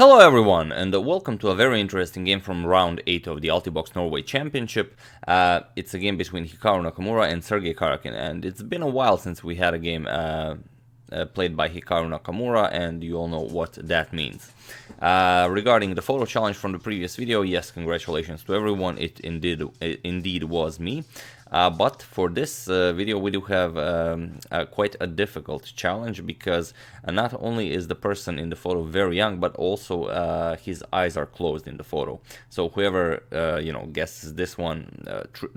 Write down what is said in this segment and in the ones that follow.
Hello everyone, and welcome to a very interesting game from round 8 of the Altibox Norway Championship. It's a game between Hikaru Nakamura and Sergei Karjakin, and it's been a while since we had a game played by Hikaru Nakamura, and you all know what that means. Regarding the photo challenge from the previous video, yes, congratulations to everyone, it indeed was me. But for this video we do have quite a difficult challenge because not only is the person in the photo very young, but also his eyes are closed in the photo. So whoever guesses this one,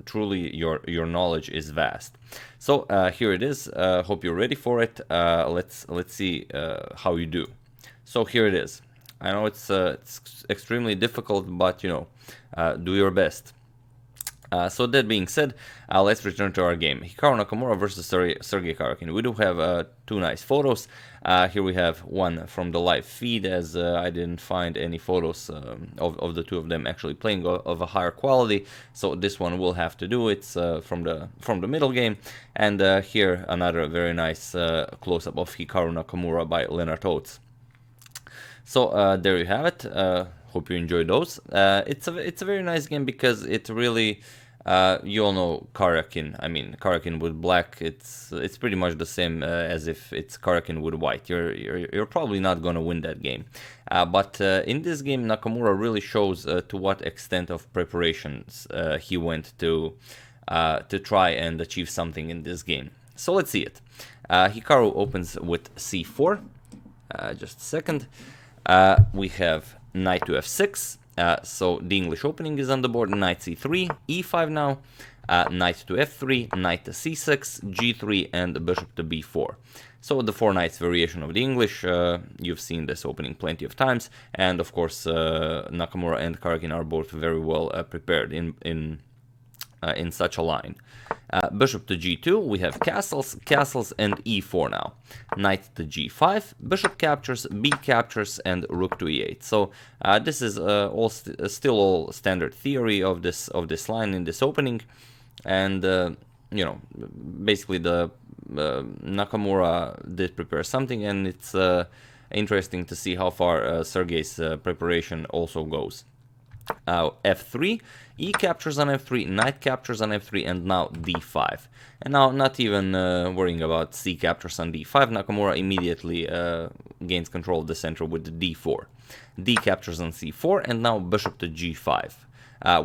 truly your knowledge is vast. So here it is. Hope you're ready for it. Let's see how you do. So here it is. I know it's extremely difficult, but do your best. So that being said, let's return to our game. Hikaru Nakamura versus Sergei Karjakin. We do have two nice photos. Here we have one from the live feed, as I didn't find any photos of the two of them actually playing of a higher quality. So this one will have to do. It's from the middle game. And here another very nice close-up of Hikaru Nakamura by Lennart Oates. So there you have it. Hope you enjoy those. It's a very nice game because it really, you all know Karjakin. I mean, Karjakin with black. It's pretty much the same as if it's Karjakin with white. You're probably not gonna win that game. But in this game, Nakamura really shows to what extent of preparations he went to try and achieve something in this game. So let's see it. Hikaru opens with c4. Just a second. We have knight to f6, so the English opening is on the board. Knight c3, e5 now, knight to f3, knight to c6, g3, and bishop to b4. So the four knights variation of the English, you've seen this opening plenty of times, and of course Nakamura and Karjakin are both very well prepared in such a line. Bishop to g2, we have castles, and e4 now. Knight to g5, bishop captures, b captures, and rook to e8. So this is still all standard theory of this line in this opening, and basically the Nakamura did prepare something, and it's interesting to see how far Sergei's preparation also goes. f3, e captures on f3, knight captures on f3, and now d5. And now, not even worrying about c captures on d5, Nakamura immediately gains control of the center with d4. d captures on c4, and now bishop to g5.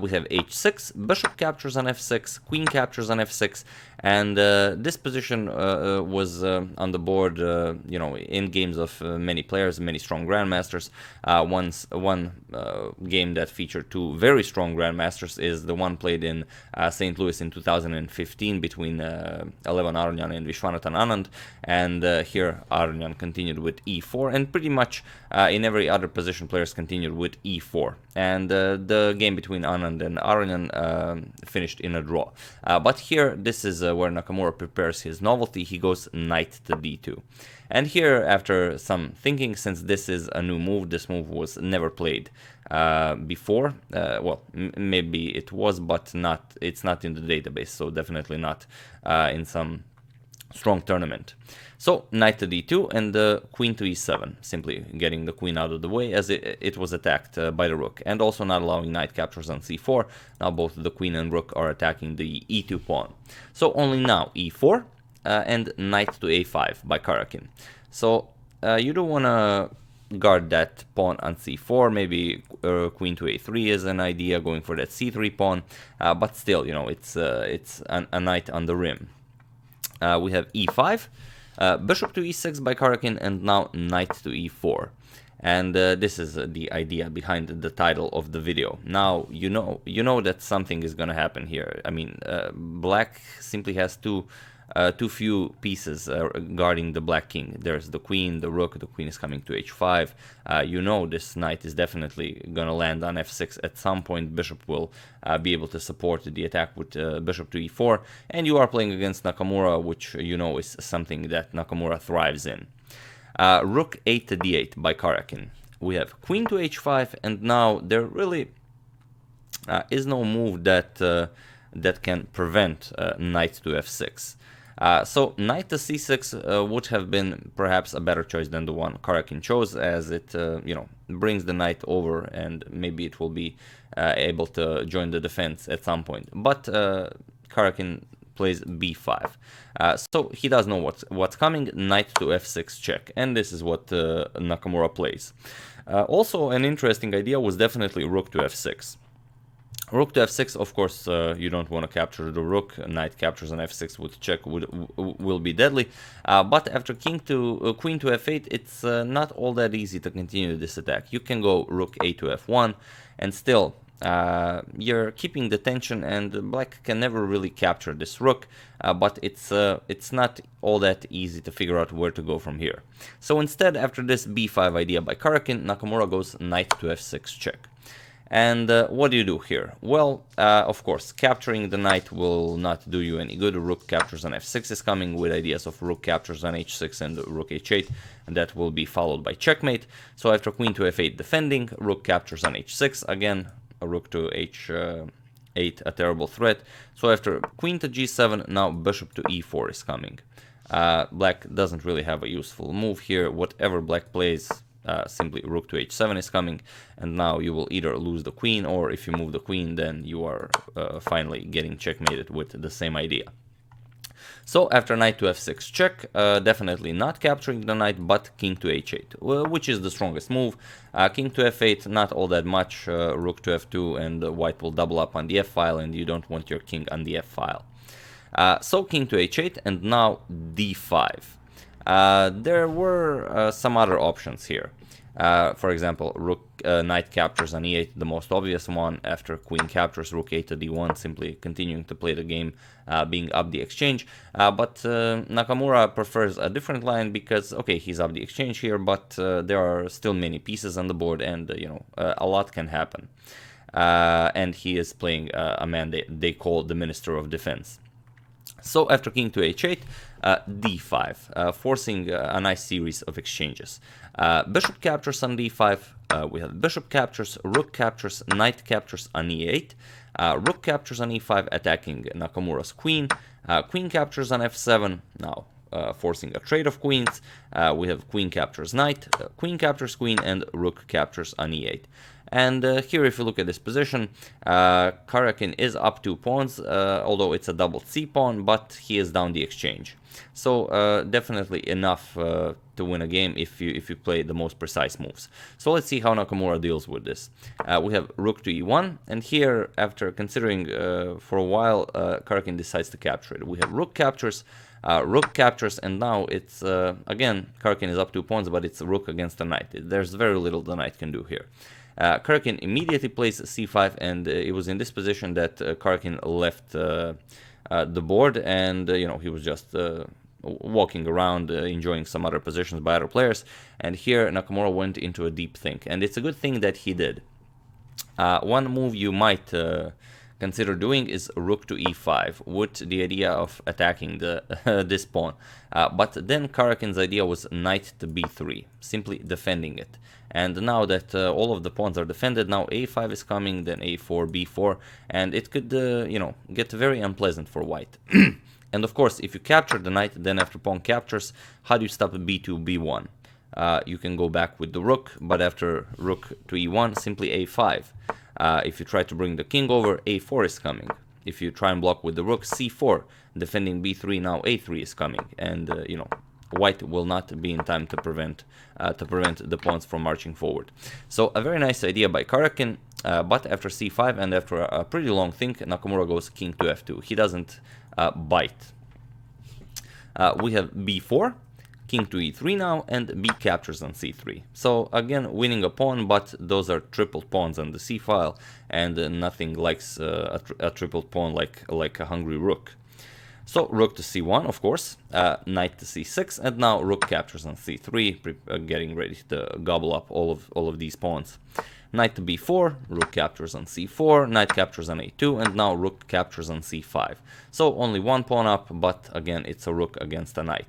We have h6, bishop captures on f6, queen captures on f6, and this position was on the board, in games of many players, many strong grandmasters. One game that featured two very strong grandmasters is the one played in St. Louis in 2015 between Elevan Aronian and Viswanathan Anand, and here Aronian continued with e4, and pretty much in every other position players continued with e4, and the game between Anand and Aronian finished in a draw. But here, this is where Nakamura prepares his novelty. He goes knight to d2. And here, after some thinking, since this is a new move, this move was never played before. Well, maybe it was, but it's not in the database, so definitely not in some strong tournament. So knight to d2 and queen to e7, simply getting the queen out of the way as it was attacked by the rook, and also not allowing knight captures on c4. Now both the queen and rook are attacking the e2 pawn. So only now e4 and knight to a5 by Karjakin. So you don't want to guard that pawn on c4. Maybe queen to a3 is an idea, going for that c3 pawn, but still, it's a knight on the rim. We have e5, bishop to e6 by Karjakin, and now knight to e4. And this is the idea behind the title of the video. Now you know that something is gonna happen here. I mean, black simply has too few pieces guarding the black king. There's the queen, the rook. The queen is coming to h5. This knight is definitely gonna land on f6 at some point. Bishop will be able to support the attack with bishop to e4, and you are playing against Nakamura, which is something that Nakamura thrives in. Rook 8 to d8 by Karjakin. We have queen to h5, and now there really is no move that can prevent knight to f6. So knight to c6 would have been perhaps a better choice than the one Karjakin chose, as it brings the knight over, and maybe it will be able to join the defense at some point. But Karjakin plays b5. So he does know what's coming. Knight to f6 check, and this is what Nakamura plays. Also, an interesting idea was definitely rook to f6. Rook to f6, of course, you don't want to capture the rook. Knight captures on f6 with check will be deadly. But after queen to f8, it's not all that easy to continue this attack. You can go rook a to f1, and still you're keeping the tension, and black can never really capture this rook. But it's not all that easy to figure out where to go from here. So instead, after this b5 idea by Karjakin, Nakamura goes knight to f6 check. And what do you do here? Well, of course, capturing the knight will not do you any good. Rook captures on f6 is coming, with ideas of rook captures on h6 and rook h8, and that will be followed by checkmate. So after queen to f8 defending, rook captures on h6, again, a rook to h8, a terrible threat. So after queen to g7, now bishop to e4 is coming. Black doesn't really have a useful move here. Whatever black plays, simply rook to h7 is coming, and now you will either lose the queen, or if you move the queen, then you are finally getting checkmated with the same idea. So after knight to f6 check, definitely not capturing the knight, but king to h8, which is the strongest move. King to f8, not all that much. Rook to f2, and white will double up on the f file, and you don't want your king on the f file. So king to h8, and now d5. There were some other options here. For example, knight captures on e8, the most obvious one. After queen captures, rook a to d1, simply continuing to play the game, being up the exchange. But Nakamura prefers a different line because, okay, he's up the exchange here, but there are still many pieces on the board, and a lot can happen. And he is playing a man they call the Minister of Defense. So after king to h8, d5, forcing a nice series of exchanges. Bishop captures on d5, we have bishop captures, rook captures, knight captures on e8, rook captures on e5, attacking Nakamura's queen, queen captures on f7, now forcing a trade of queens. We have queen captures knight, queen captures queen, and rook captures on e8. And here, if you look at this position, Karjakin is up 2 pawns, although it's a double c-pawn, but he is down the exchange. So definitely enough to win a game if you play the most precise moves. So let's see how Nakamura deals with this. We have rook to e1, and here, after considering for a while, Karjakin decides to capture it. We have rook captures, and now it's, again, Karjakin is up 2 pawns, but it's rook against the knight. There's very little the knight can do here. Karjakin immediately plays c5, and it was in this position that Karjakin left the board, and he was just walking around, enjoying some other positions by other players. And here Nakamura went into a deep think, and it's a good thing that he did. One move you might consider doing is rook to e5, with the idea of attacking this pawn. But then Karjakin's idea was knight to b3, simply defending it. And now that all of the pawns are defended, now a5 is coming, then a4, b4, and it could, get very unpleasant for white. And of course, if you capture the knight, then after pawn captures, how do you stop b2, b1? You can go back with the rook, but after rook to e1, simply a5. If you try to bring the king over, a4 is coming. If you try and block with the rook, c4, defending b3, now a3 is coming, and white will not be in time to prevent the pawns from marching forward. So a very nice idea by Karjakin, but after c5 and after a pretty long think, Nakamura goes king to f2. He doesn't bite. We have b4, king to e3 now, and b captures on c3. So again, winning a pawn, but those are tripled pawns on the c file, and nothing likes a tripled pawn like a hungry rook. So rook to c1, of course, knight to c6, and now rook captures on c3, getting ready to gobble up all of these pawns. Knight to b4, rook captures on c4, knight captures on a2, and now rook captures on c5. So only one pawn up, but again, it's a rook against a knight.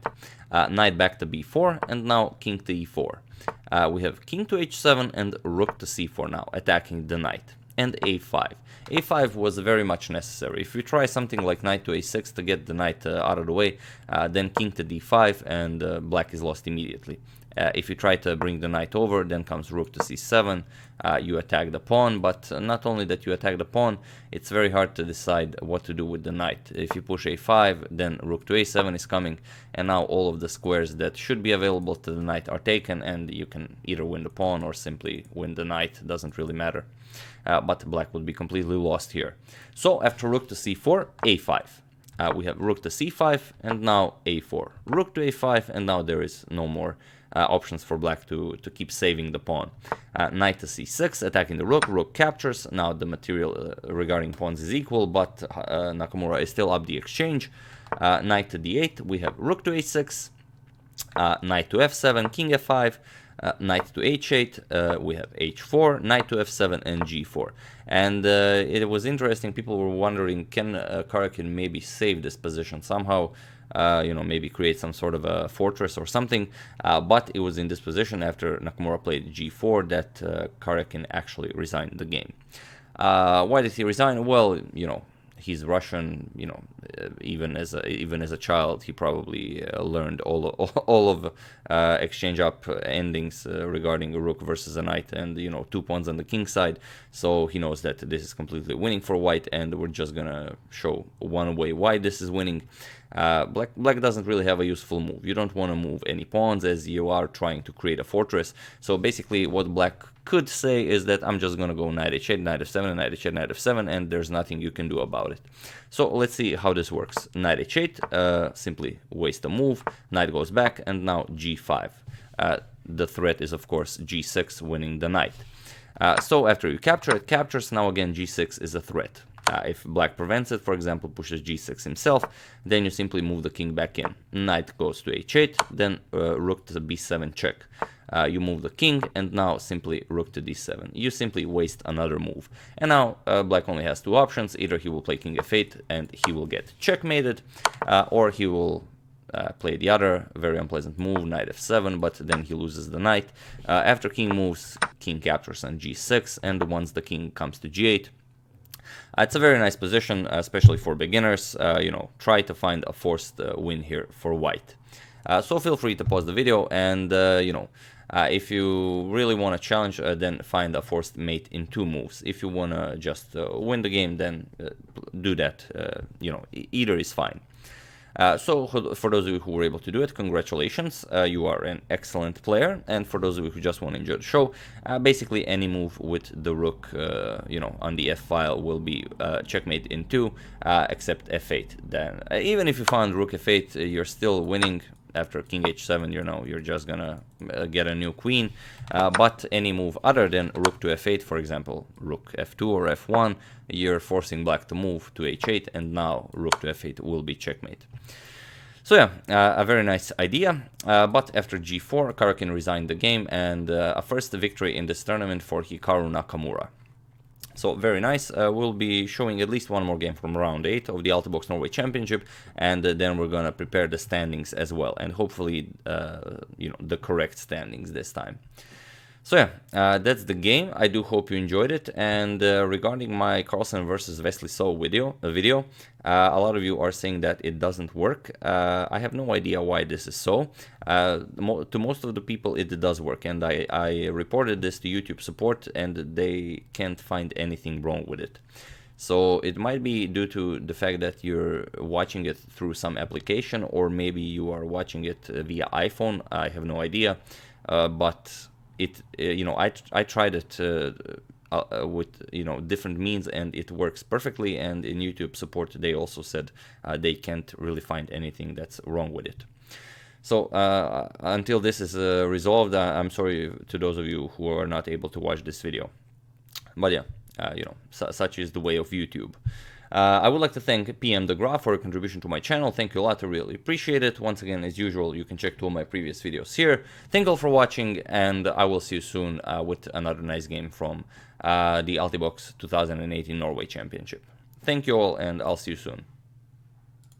Knight back to b4, and now king to e4. We have king to h7 and rook to c4 now, attacking the knight. and a5. a5 was very much necessary. If you try something like knight to a6 to get the knight out of the way, then king to d5, and black is lost immediately. If you try to bring the knight over, then comes rook to c7, you attack the pawn, but not only that you attack the pawn, it's very hard to decide what to do with the knight. If you push a5, then rook to a7 is coming, and now all of the squares that should be available to the knight are taken, and you can either win the pawn or simply win the knight, doesn't really matter. But black would be completely lost here. So after rook to c4, a5. We have rook to c5, and now a4. Rook to a5, and now there is no more options for black to keep saving the pawn. Knight to c6, attacking the rook. Rook captures. Now the material regarding pawns is equal, but Nakamura is still up the exchange. Knight to d8, we have rook to a6, knight to f7, king f5, knight to h8, we have h4, knight to f7, and g4. And it was interesting, people were wondering, can Karjakin maybe save this position somehow? Maybe create some sort of a fortress or something, but it was in this position after Nakamura played g4 that Karjakin actually resigned the game. Why did he resign? Well, he's Russian. Even as a child, he probably learned all of exchange up endings regarding a rook versus a knight, and 2 pawns on the king side. So he knows that this is completely winning for white, and we're just gonna show one way why this is winning. Black doesn't really have a useful move. You don't want to move any pawns as you are trying to create a fortress. So basically what black could say is that I'm just going to go knight h8, knight f7, knight h8, knight f7, and there's nothing you can do about it. So let's see how this works. Knight h8, simply waste a move, knight goes back, and now g5. The threat is of course g6, winning the knight. So after you capture, it captures. Now again g6 is a threat. If black prevents it, for example, pushes g6 himself, then you simply move the king back in. Knight goes to h8, then rook to b7 check. You move the king, and now simply rook to d7. You simply waste another move. And now black only has 2 options. Either he will play king f8 and he will get checkmated, or he will play the other very unpleasant move, knight f7, but then he loses the knight. After king moves, king captures on g6, and once the king comes to g8, it's a very nice position, especially for beginners. Try to find a forced win here for white. So feel free to pause the video, and if you really want to challenge, then find a forced mate in 2 moves. If you want to just win the game, then do that. Either is fine. So for those of you who were able to do it, congratulations, you are an excellent player. And for those of you who just want to enjoy the show, basically any move with the rook, on the f-file will be checkmate in 2, except f8. Then even if you found rook f8, you're still winning. After king h7, you're just gonna get a new queen. But any move other than rook to f8, for example, rook f2 or f1, you're forcing black to move to h8, and now rook to f8 will be checkmate. So yeah, a very nice idea. But after g4, Karjakin resigned the game, and a first victory in this tournament for Hikaru Nakamura. So very nice. We'll be showing at least one more game from round 8 of the Altibox Norway Championship, and then we're gonna prepare the standings as well, and hopefully the correct standings this time. So yeah, that's the game. I do hope you enjoyed it. And regarding my Carlsen versus Wesley So video, a lot of you are saying that it doesn't work. I have no idea why this is so. To most of the people, it does work, and I reported this to YouTube support, and they can't find anything wrong with it. So it might be due to the fact that you're watching it through some application, or maybe you are watching it via iPhone. I have no idea, but I tried it with different means, and it works perfectly. And in YouTube support, they also said they can't really find anything that's wrong with it. So until this is resolved, I'm sorry to those of you who are not able to watch this video. But yeah, such is the way of YouTube. I would like to thank PM The Graph for a contribution to my channel. Thank you a lot, I really appreciate it. Once again, as usual, you can check 2 of my previous videos here. Thank you all for watching, and I will see you soon with another nice game from the Altibox 2018 Norway Championship. Thank you all, and I'll see you soon.